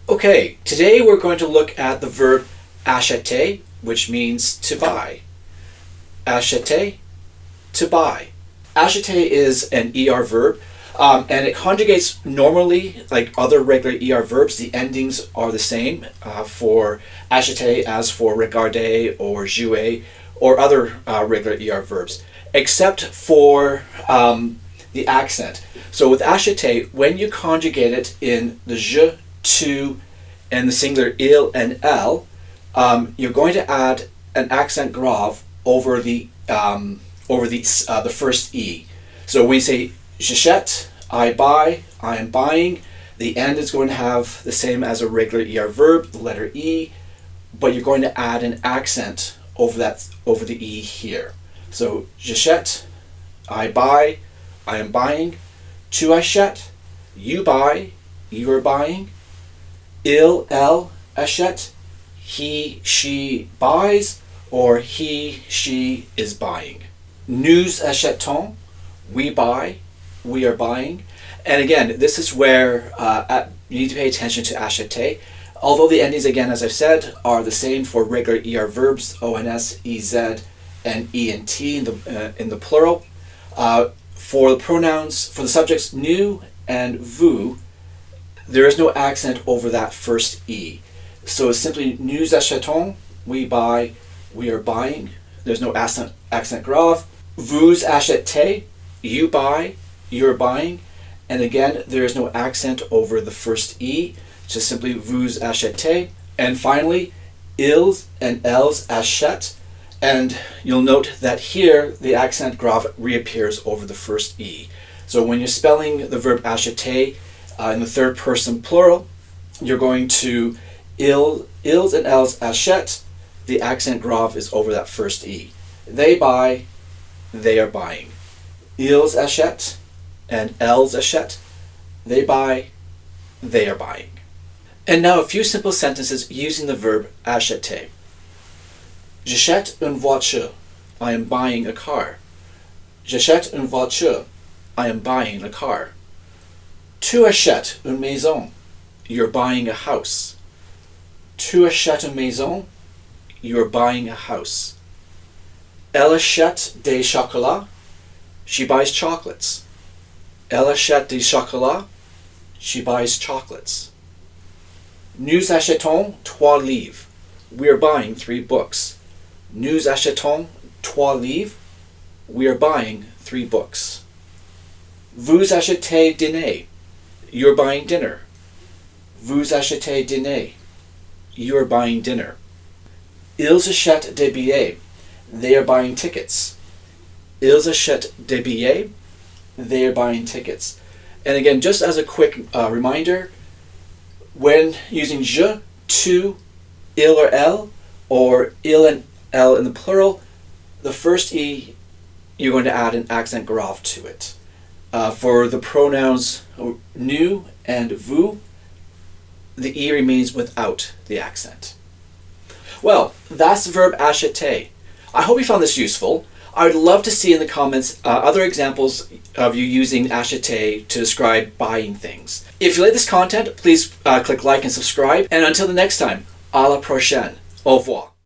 Okay, today we're going to look at the verb acheter, which means to buy. Acheter, to buy. Acheter is an ER verb, and it conjugates normally like other regular ER verbs. The endings are the same for acheter as for regarder or jouer or other regular ER verbs, except for the accent. So with acheter, when you conjugate it in the je, tu, and the singular il and elle, you're going to add an accent grave over the first e. So we say j'achète, I buy, I am buying. The end is going to have the same as a regular ER verb, the letter e, but you're going to add an accent over the e here. So j'achète, I buy, I am buying. Tu achètes, you buy, you are buying. Il, elle, achète, he, she buys, or he, she is buying. Nous achetons, we buy, we are buying. And again, this is where you need to pay attention to acheter. Although the endings, again, as I've said, are the same for regular ER verbs, ONS, EZ, and ENT in the plural. For the pronouns, for the subjects nous and vous, there is no accent over that first E. So it's simply nous achetons, we buy, we are buying. There's no accent grave. Vous achetez, you buy, you're buying. And again, there is no accent over the first E, just simply vous achetez. And finally, ils and elles achètent. And you'll note that here the accent grave reappears over the first E. So when you're spelling the verb acheter in the third person plural, you're going to ils and elles achètent. The accent grave is over that first E. They buy, they are buying. Ils achètent and elles achètent. They buy, they are buying. And now a few simple sentences using the verb acheter. J'achète une voiture. I am buying a car. J'achète une voiture. I am buying a car. Tu achètes une maison. You're buying a house. Tu achètes une maison. You're buying a house. Elle achète des chocolats. She buys chocolates. Elle achète des chocolats. She buys chocolates. Nous achetons 3 livres. We are buying 3 books. Nous achetons 3 livres. We are buying 3 books. Vous achetez dîner. You're buying dinner. Vous achetez dîner. You're buying dinner. Ils achètent des billets. They are buying tickets. Ils achètent des billets. They are buying tickets. And again, just as a quick reminder, when using je, tu, il or elle, or il and elle in the plural, the first E, you're going to add an accent grave to it. For the pronouns nous and vous, the E remains without the accent. Well, that's the verb acheter. I hope you found this useful. I would love to see in the comments other examples of you using acheter to describe buying things. If you like this content, please click like and subscribe. And until the next time, à la prochaine. Au revoir.